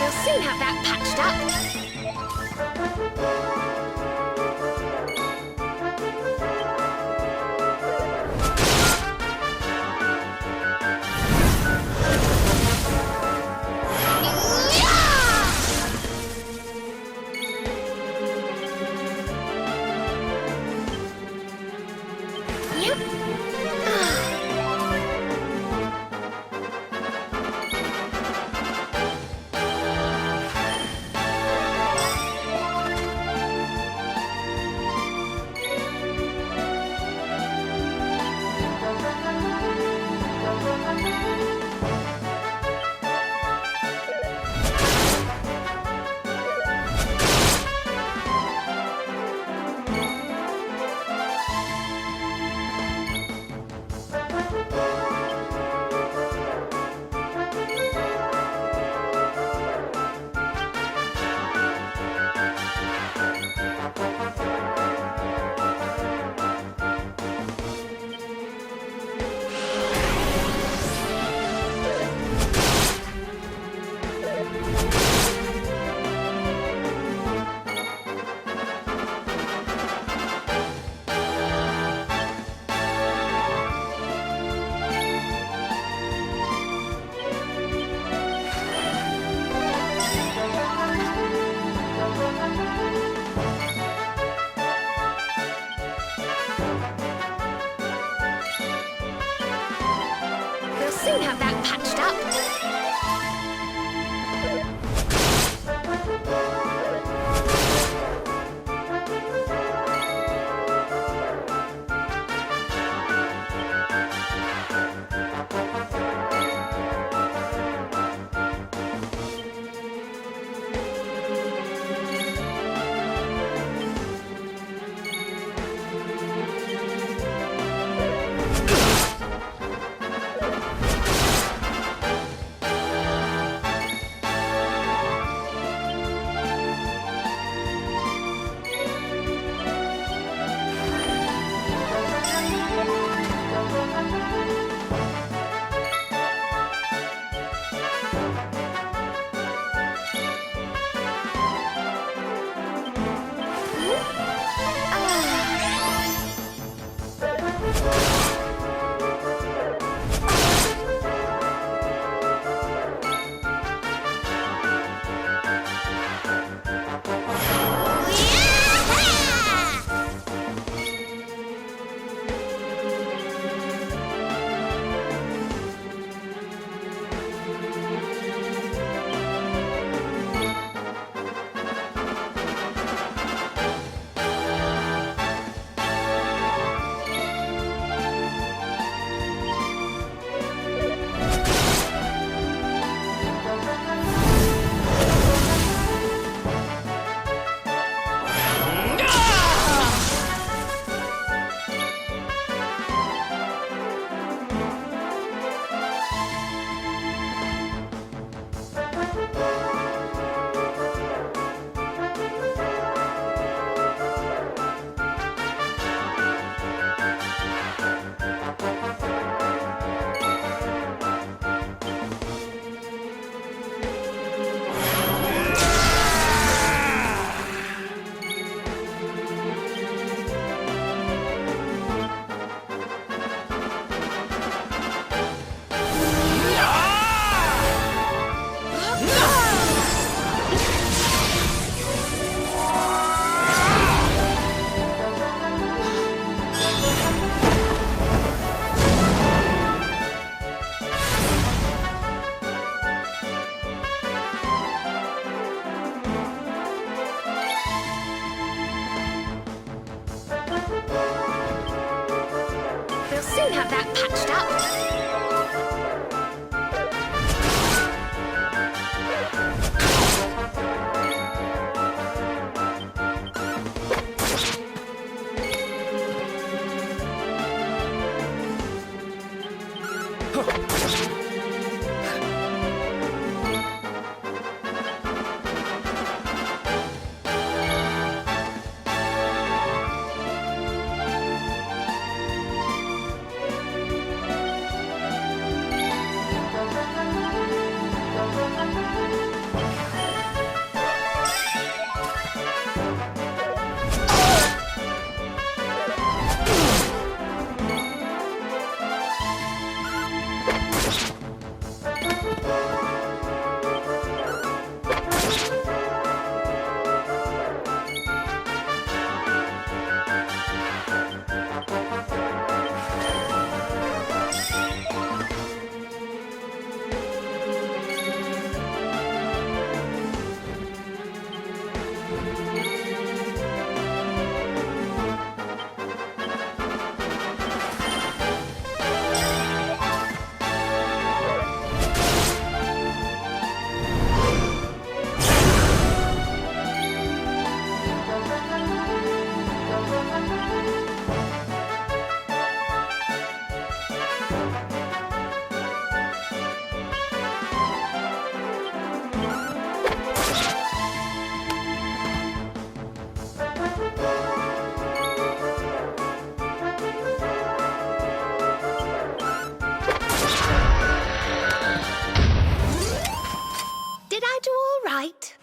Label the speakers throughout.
Speaker 1: They'll soon have that patched up. Soon have that patched up. Soon have that patched up. Did I do all right?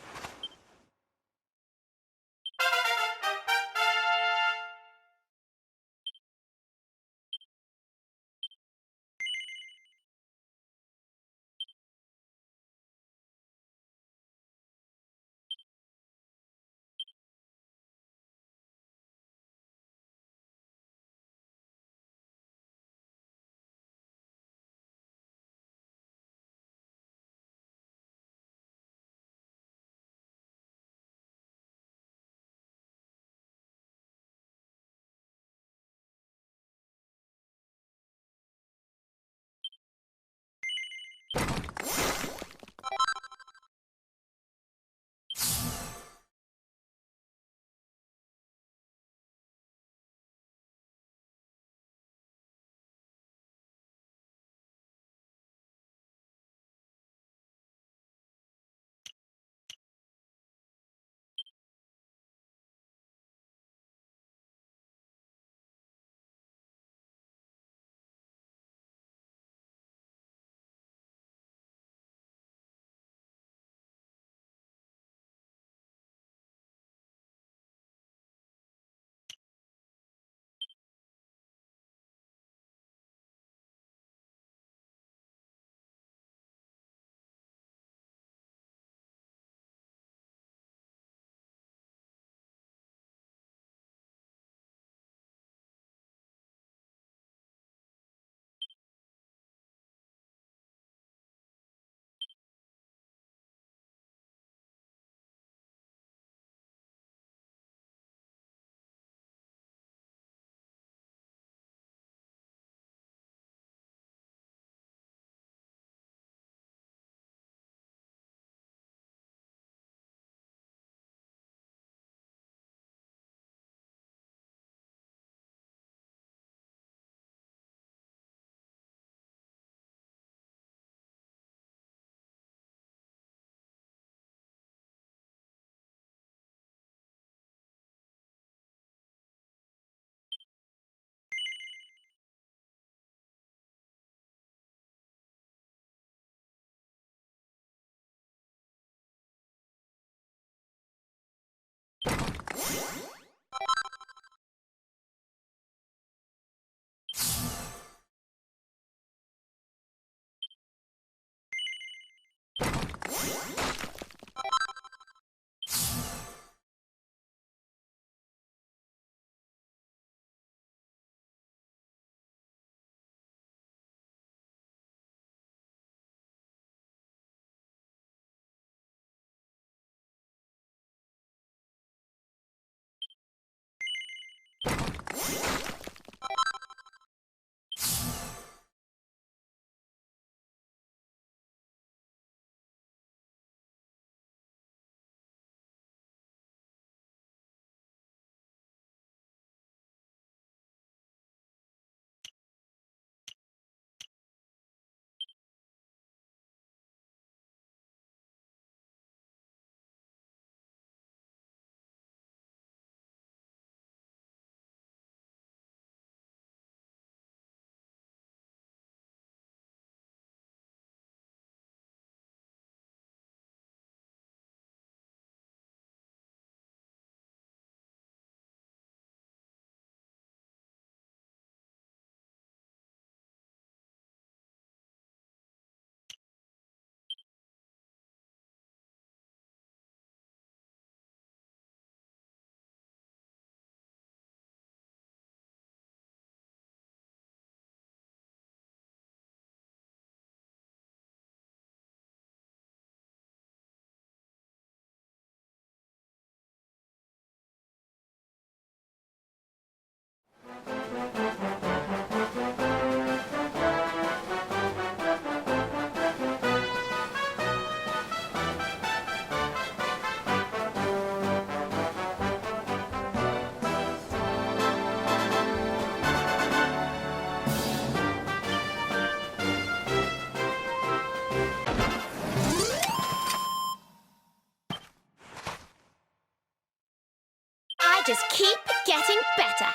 Speaker 1: just keep getting better.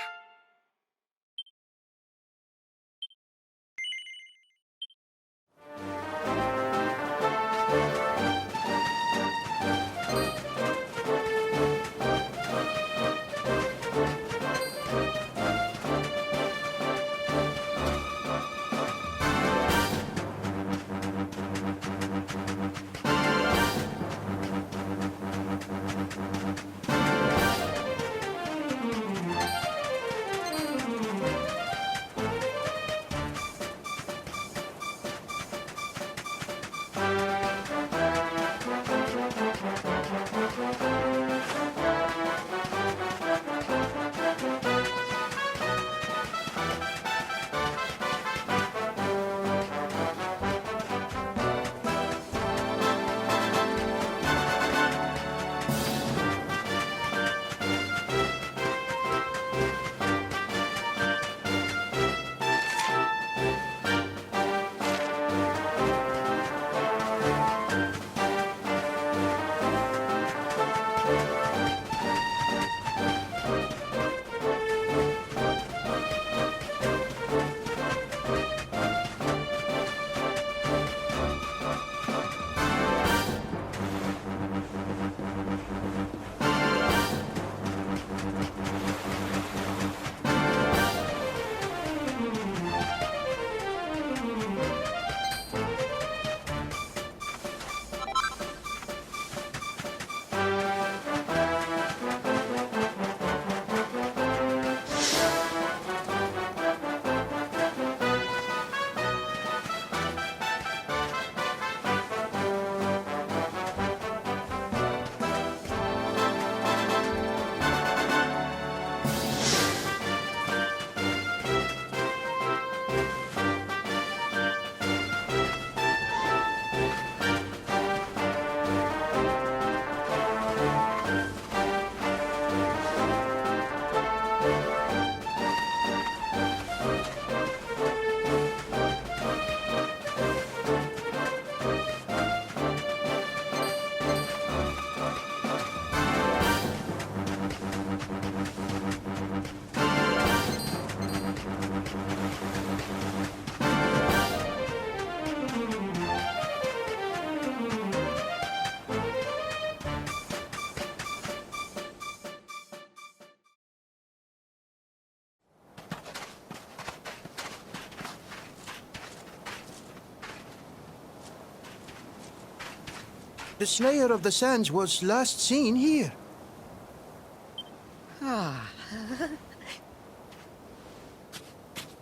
Speaker 2: The Slayer of the Sands was last seen here.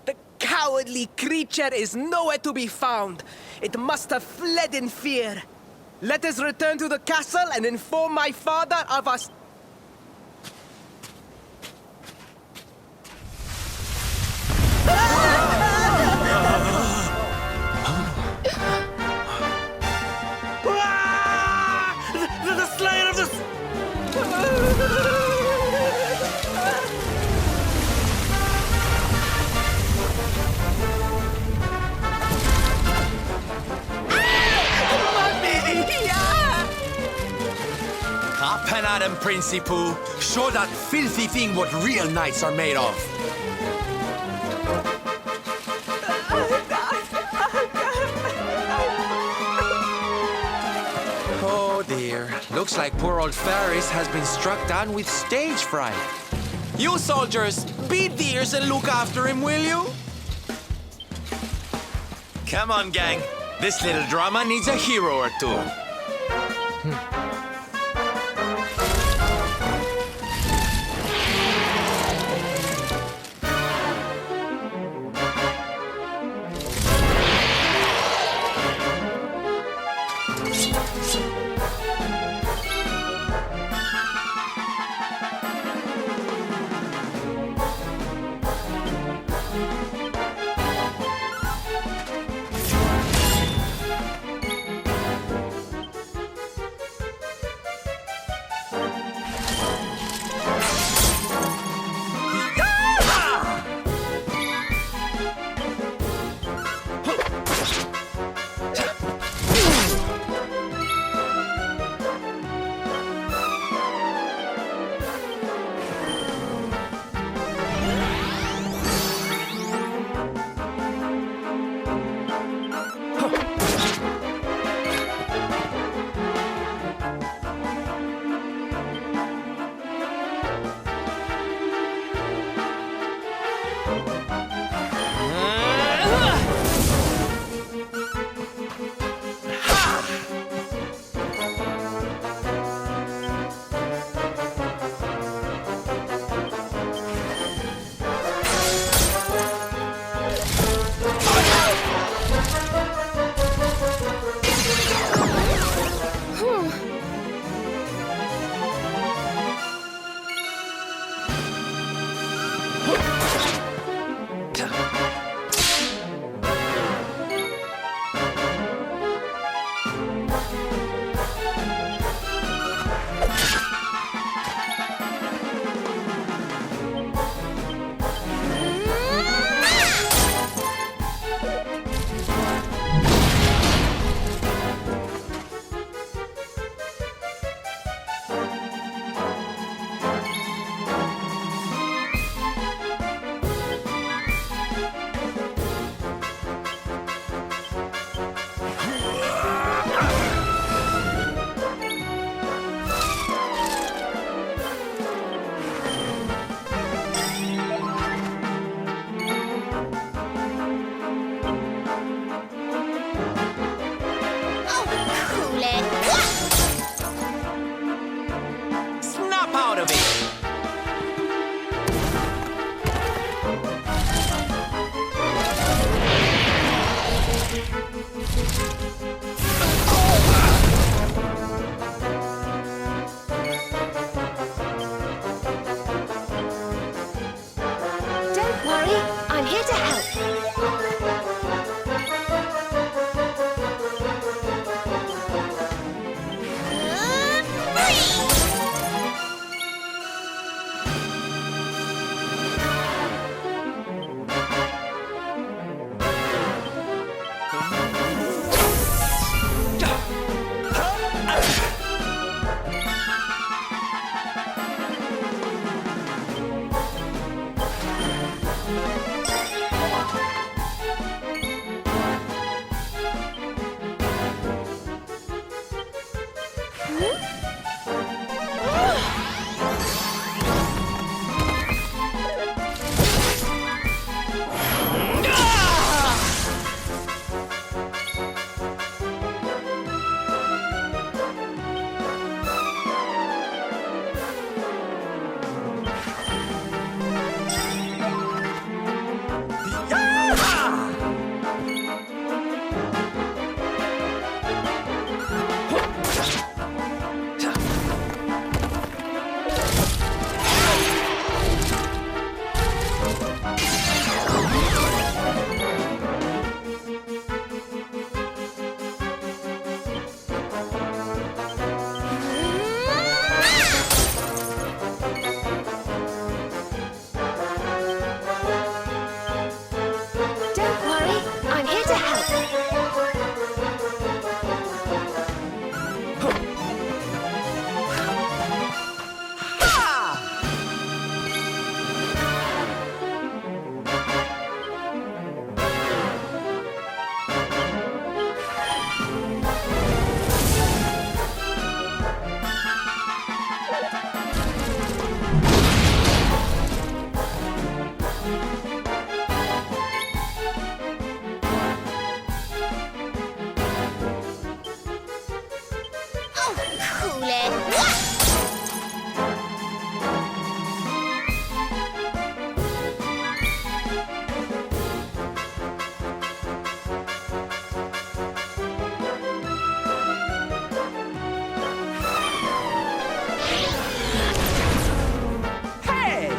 Speaker 3: The cowardly creature is nowhere to be found. It must have fled in fear. Let us return to the castle and inform my father of us.
Speaker 4: The Slayer of the...
Speaker 5: Happen at him, Principal. Show that filthy thing what real knights are made of. Oh dear. Looks like poor old Ferris has been struck down with stage fright. You soldiers, beat the ears and look after him, will you? Come on, gang. This little drama needs a hero or two.
Speaker 1: Don't worry, I'm here to help. Oh, cool it.
Speaker 3: Hey!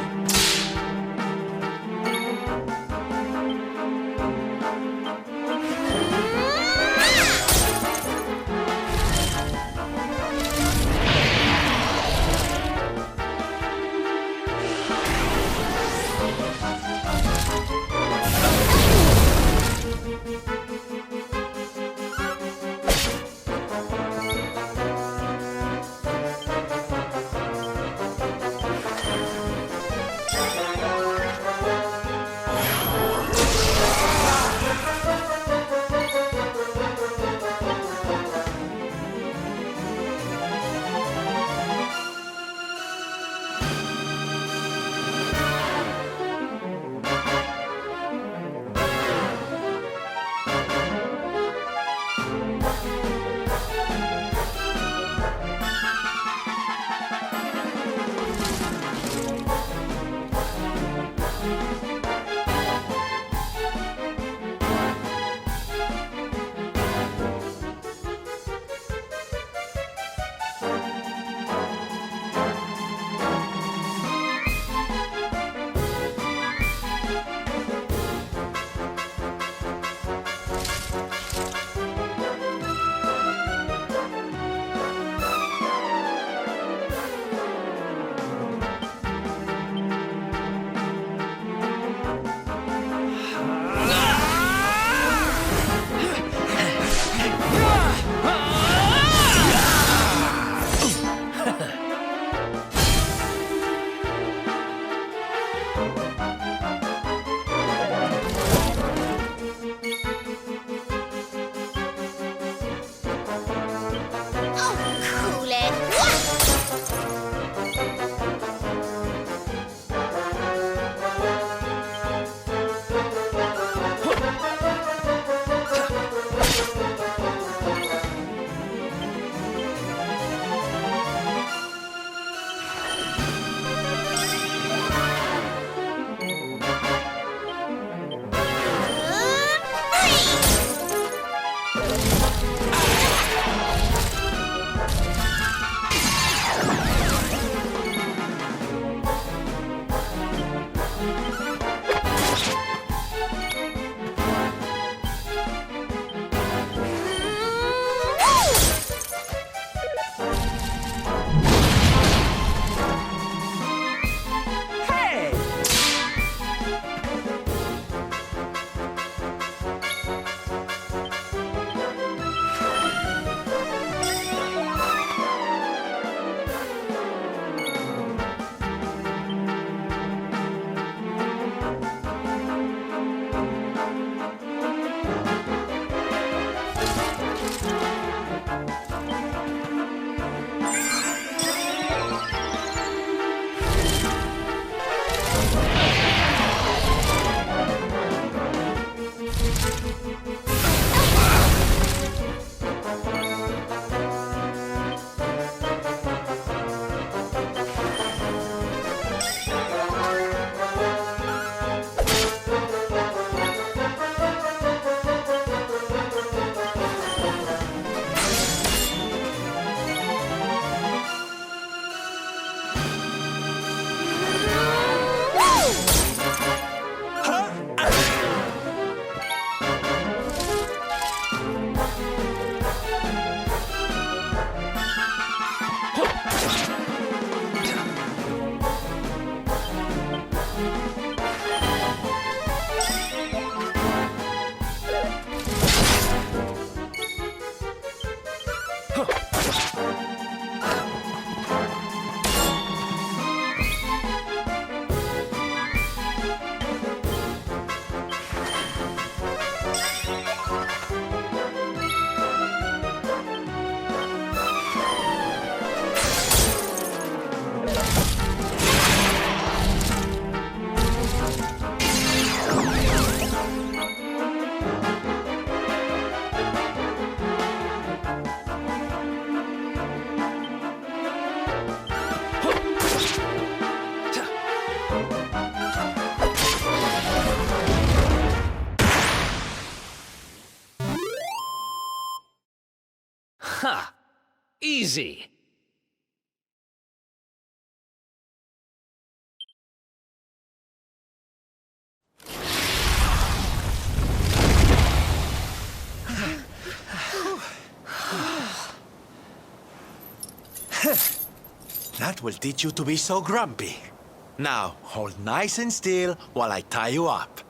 Speaker 4: Ha! Easy.
Speaker 5: That will teach you to be so grumpy. Now, hold nice and still while I tie you up.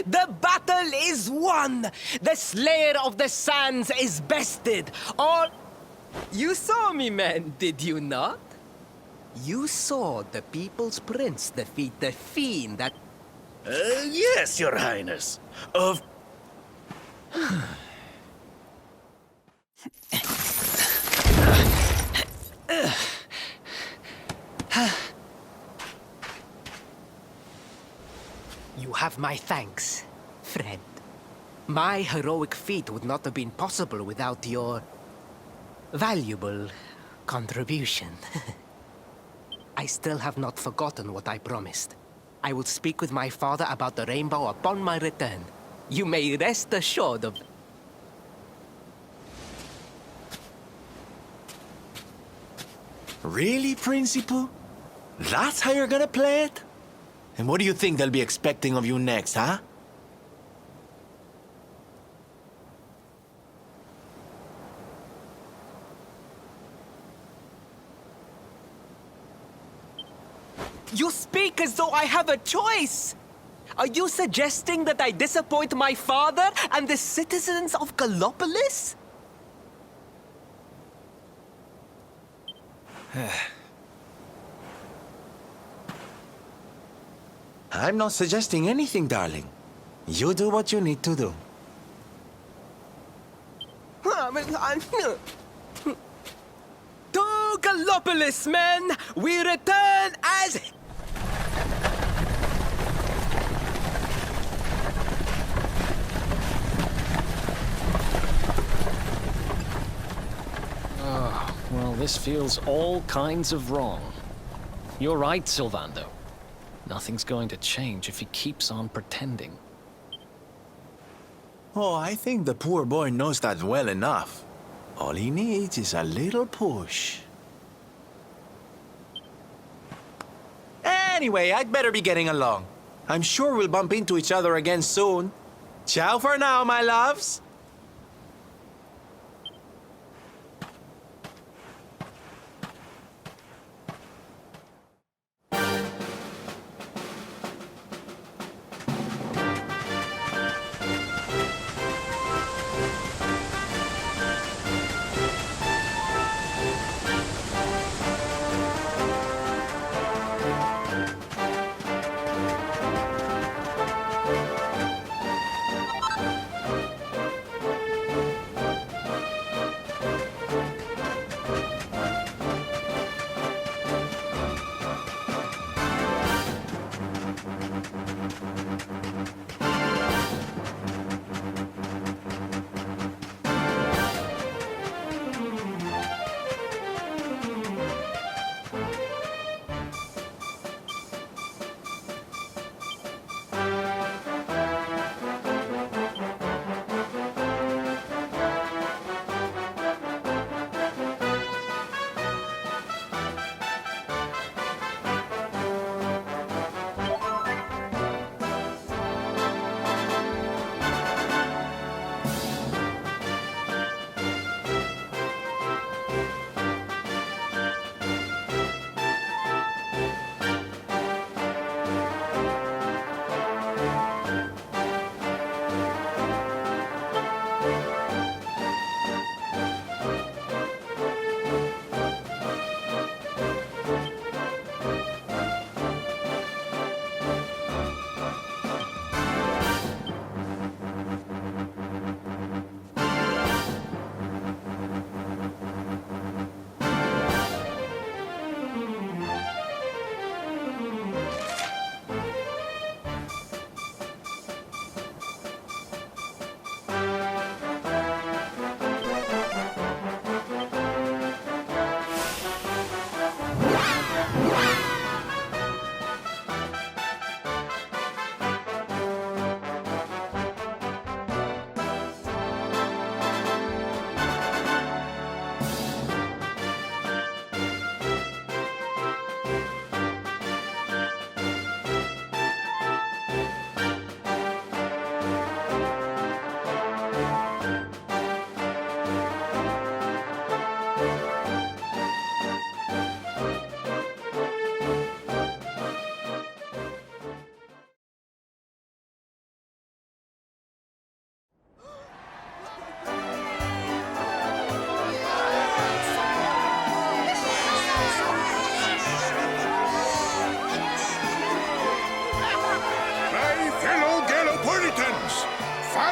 Speaker 3: The battle is won! The Slayer of the Sands is bested! All... You saw me, man, did you not? You saw the People's Prince defeat the fiend that...
Speaker 4: Yes, Your Highness. Of...
Speaker 3: You have my thanks, friend. My heroic feat would not have been possible without your valuable contribution. I still have not forgotten what I promised. I will speak with my father about the rainbow upon my return. You may rest assured of...
Speaker 5: Really, Principal? That's how you're gonna play it? And what do you think they'll be expecting of you next, huh?
Speaker 3: You speak as though I have a choice! Are you suggesting that I disappoint my father and the citizens of Gallopolis?
Speaker 5: I'm not suggesting anything, darling. You do what you need to do.
Speaker 3: To Gallopolis, men! We return as...
Speaker 4: Well, this feels all kinds of wrong. You're right, Sylvando. Nothing's going to change if he keeps on pretending.
Speaker 5: Oh, I think the poor boy knows that well enough. All he needs is a little push. Anyway, I'd better be getting along. I'm sure we'll bump into each other again soon. Ciao for now, my loves.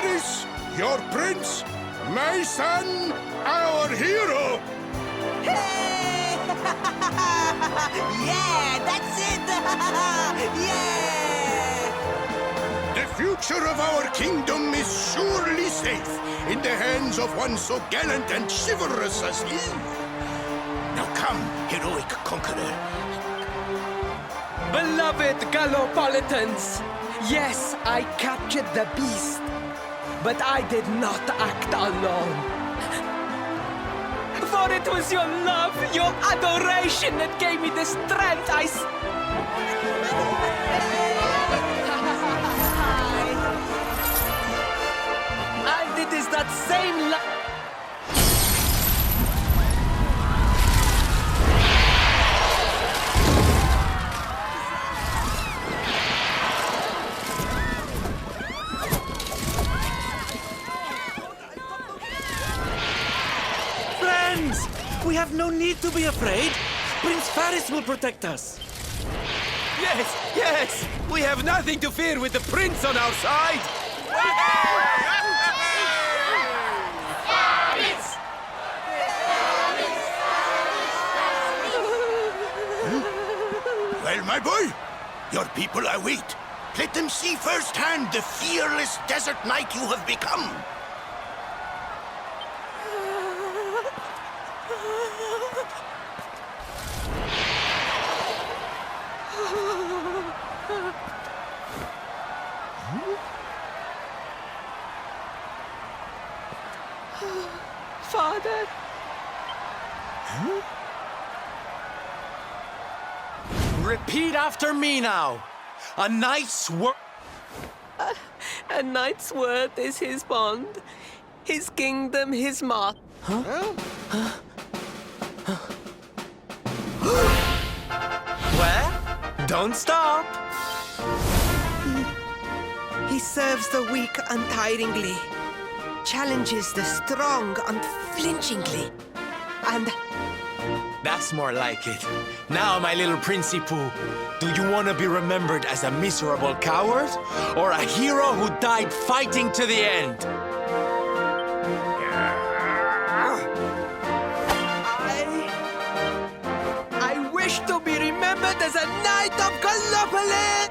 Speaker 6: Faris, your prince, my son, our hero.
Speaker 3: Hey! Yeah, that's it! Yeah!
Speaker 6: The future of our kingdom is surely safe in the hands of one so gallant and chivalrous as he. Now come, heroic conqueror.
Speaker 3: Beloved Gallopolitans, yes, I captured the beast, but I did not act alone. For it was your love, your adoration that gave me the strength And it is that same love.
Speaker 7: Friends! We have no need to be afraid. Prince Faris will protect us.
Speaker 5: Yes, yes! We have nothing to fear with the prince on our side!
Speaker 6: Well, my boy, your people await. Let them see firsthand the fearless desert knight you have become.
Speaker 3: Father.
Speaker 5: Repeat after me now. A knight's word.
Speaker 3: A knight's word is his bond, his kingdom, his mark.
Speaker 5: Well, don't stop.
Speaker 3: He serves the weak untiringly, challenges the strong unflinchingly, and
Speaker 5: That's more like it. Now, my little Princey Pooh, do you want to be remembered as a miserable coward or a hero who died fighting to the end?
Speaker 3: I wish to be remembered as a knight of Gallopolis!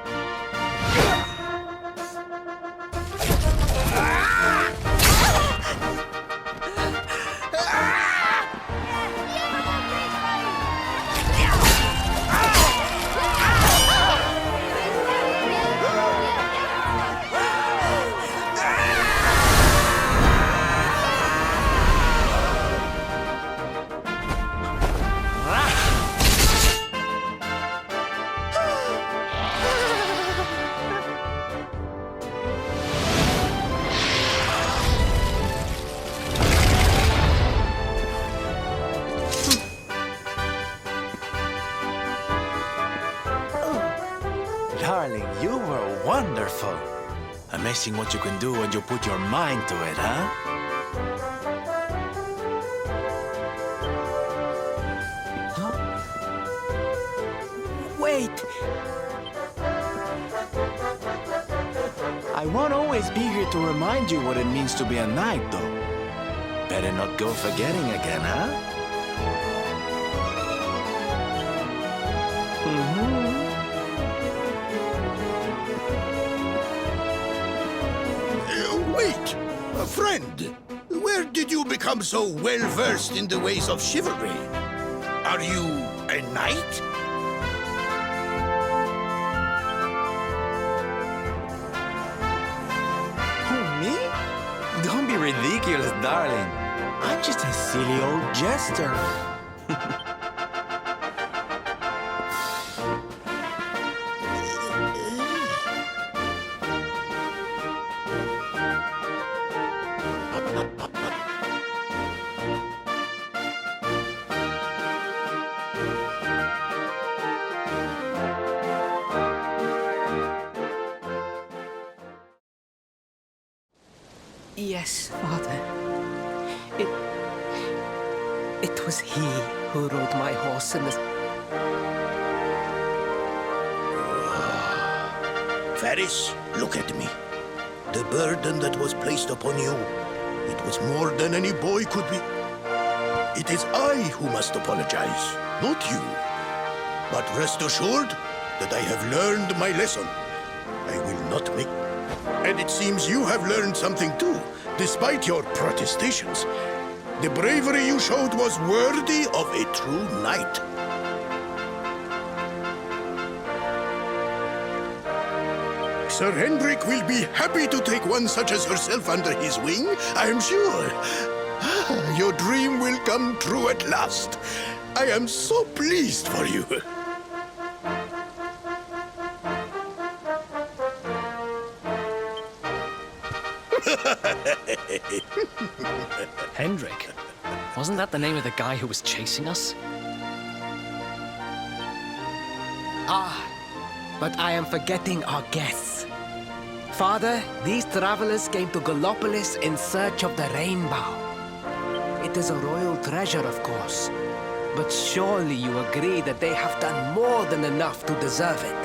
Speaker 5: Darling, you were wonderful. Amazing what you can do when you put your mind to it, huh?
Speaker 3: Wait!
Speaker 5: I won't always be here to remind you what it means to be a knight, though. Better not go forgetting again, huh?
Speaker 6: Wait, friend. Where did you become so well-versed in the ways of chivalry? Are you a knight?
Speaker 5: Who, me? Don't be ridiculous, darling. I'm just a silly old jester.
Speaker 3: Yes, Father. It was he who rode my horse in the...
Speaker 6: Faris, look at me. the burden that was placed upon you. It was more than any boy could be. It is I who must apologize, not you. But rest assured that I have learned my lesson. I will not make... And it seems you have learned something too, despite your protestations. The bravery you showed was worthy of a true knight. Sir Hendrik will be happy to take one such as herself under his wing, I am sure. Your dream will come true at last. I am so pleased for you.
Speaker 4: Hendrik? Wasn't that the name of the guy who was chasing us?
Speaker 3: Ah, but I am forgetting our guests. Father, these travelers came to Gallopolis in search of the rainbow. It is a royal treasure, of course. But surely you agree that they have done more than enough to deserve it.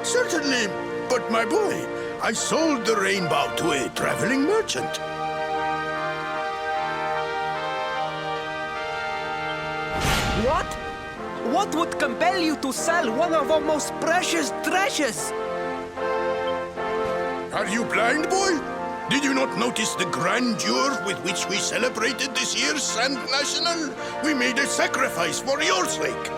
Speaker 6: Certainly. But my boy, I sold the rainbow to a traveling merchant.
Speaker 3: What? What would compel you to sell one of our most precious treasures?
Speaker 6: Are you blind, boy? Did you not notice the grandeur with which we celebrated this year's Sand National? We made a sacrifice for your sake.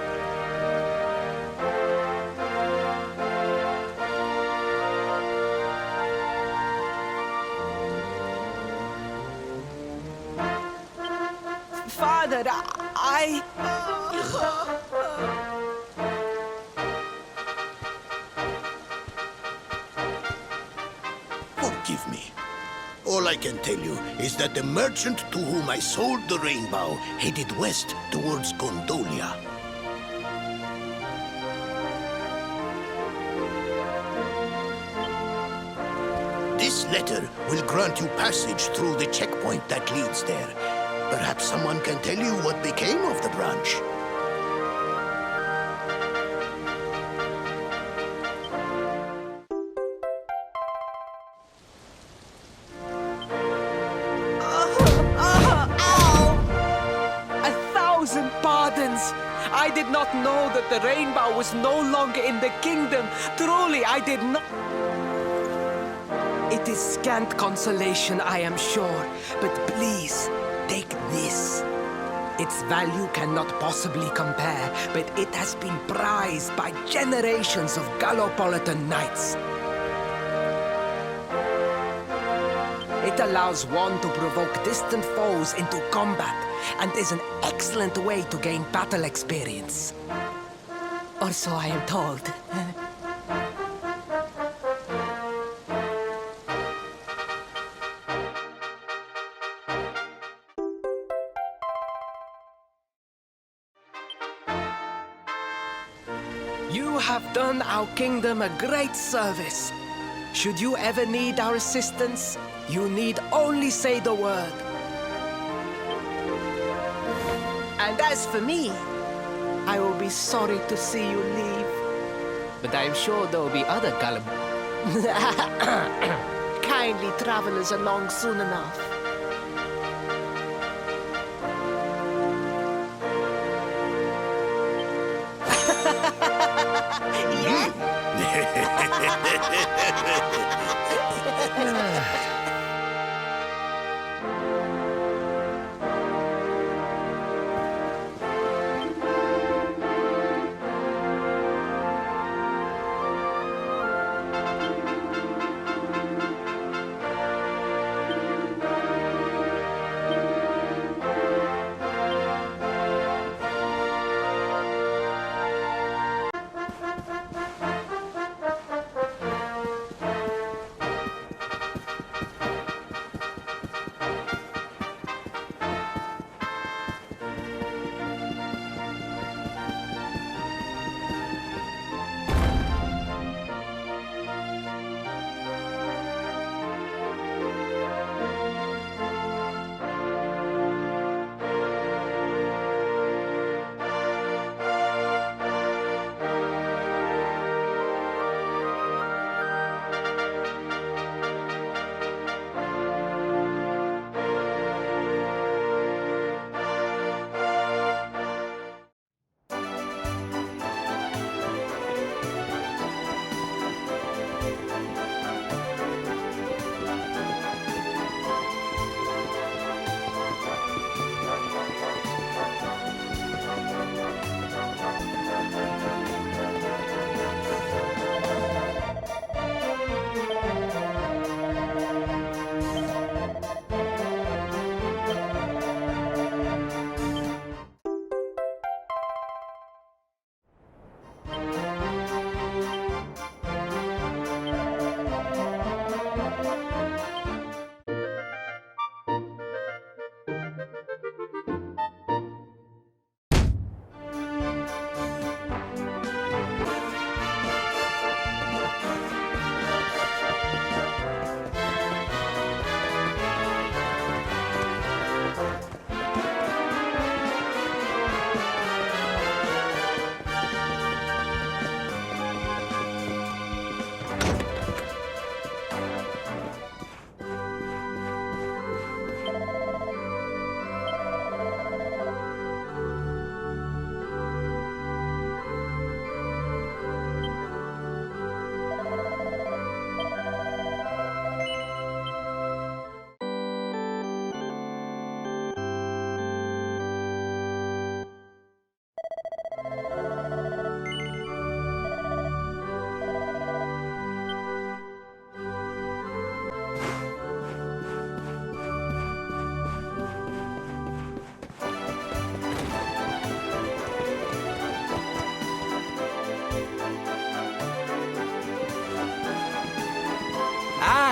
Speaker 3: Father,
Speaker 6: Forgive me. All I can tell you is that the merchant to whom I sold the rainbow headed west towards Gondolia. This letter will grant you passage through the checkpoint that leads there. Perhaps someone can tell you what became of the branch.
Speaker 3: I did not know that the rainbow was no longer in the kingdom. Truly, I did not... It is scant consolation, I am sure. But please, take this. Its value cannot possibly compare, but it has been prized by generations of Gallopolitan knights. It allows one to provoke distant foes into combat, and is an excellent way to gain battle experience. Or so I am told. You have done our kingdom a great service. Should you ever need our assistance, you need only say the word. And as for me, I will be sorry to see you leave. But I am sure there will be other kindly travelers along soon enough.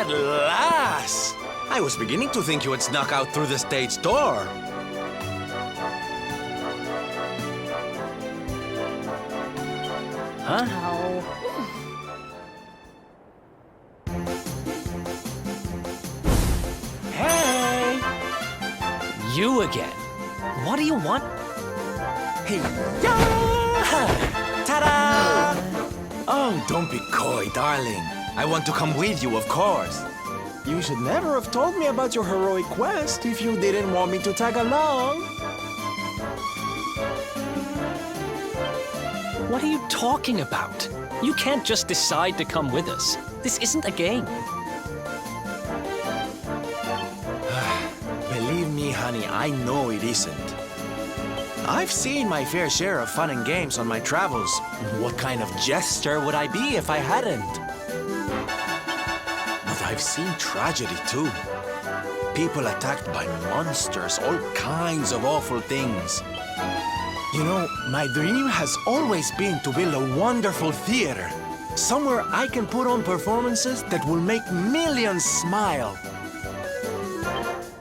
Speaker 5: At last! I was beginning to think you had snuck out through the stage door.
Speaker 4: Huh?
Speaker 5: Hey!
Speaker 4: You again? What do you want?
Speaker 5: Hey! Yeah! Ta-da! Oh, don't be coy, darling. I want to come with you, of course. You should never have told me about your heroic quest if you didn't want me to tag along.
Speaker 4: What are you talking about? You can't just decide to come with us. This isn't a game.
Speaker 5: Believe me, honey, I know it isn't. I've seen my fair share of fun and games on my travels. What kind of jester would I be if I hadn't? But I've seen tragedy too. People attacked by monsters, all kinds of awful things. You know, my dream has always been to build a wonderful theater. Somewhere I can put on performances that will make millions smile.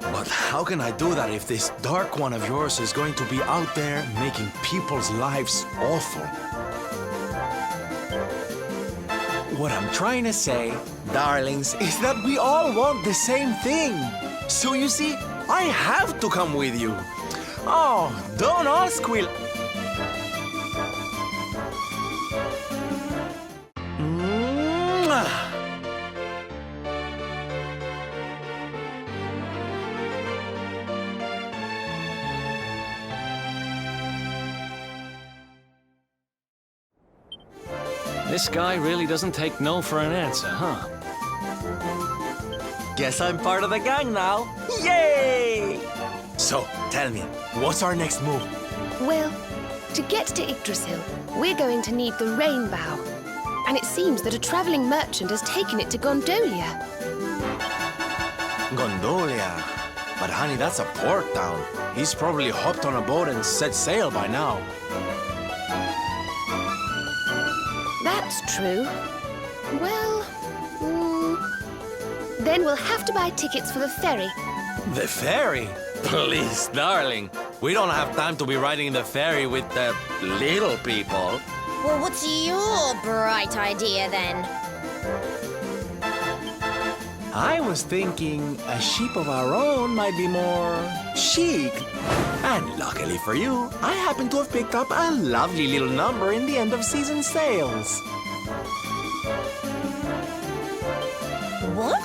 Speaker 5: But how can I do that if this dark one of yours is going to be out there making people's lives awful? What I'm trying to say, darlings, is that we all want the same thing. So you see, I have to come with you. Oh, don't all squeal. Mwah.
Speaker 4: This guy really doesn't take no for an answer, huh?
Speaker 5: Guess I'm part of the gang now. Yay! So, tell me, what's our next move?
Speaker 1: Well, to get to Yggdrasil, we're going to need the rainbow. And it seems that a traveling merchant has taken it to Gondolia.
Speaker 5: Gondolia. But honey, that's a port town. He's probably hopped on a boat and set sail by now.
Speaker 1: That's true. Well, then we'll have to buy tickets for the ferry.
Speaker 5: The ferry? Please, darling. We don't have time to be riding the ferry with the little people.
Speaker 8: Well, what's your bright idea then?
Speaker 5: I was thinking a ship of our own might be more chic. And luckily for you, I happen to have picked up a lovely little number in the end of season sales.
Speaker 8: What?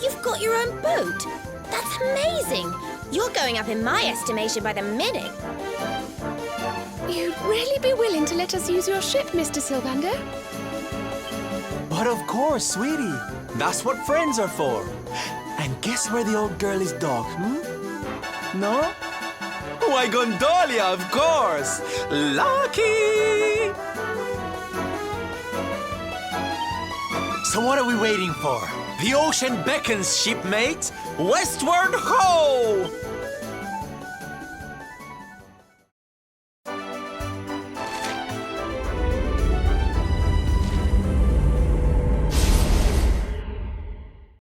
Speaker 8: You've got your own boat? That's amazing! You're going up in my estimation by the minute.
Speaker 1: You'd really be willing to let us use your ship, Mr. Sylvander?
Speaker 5: But of course, sweetie. That's what friends are for. And guess where the old girl is docked, No? Why, Gondolia, of course! Lucky! So what are we waiting for? The ocean beckons, shipmate! Westward ho!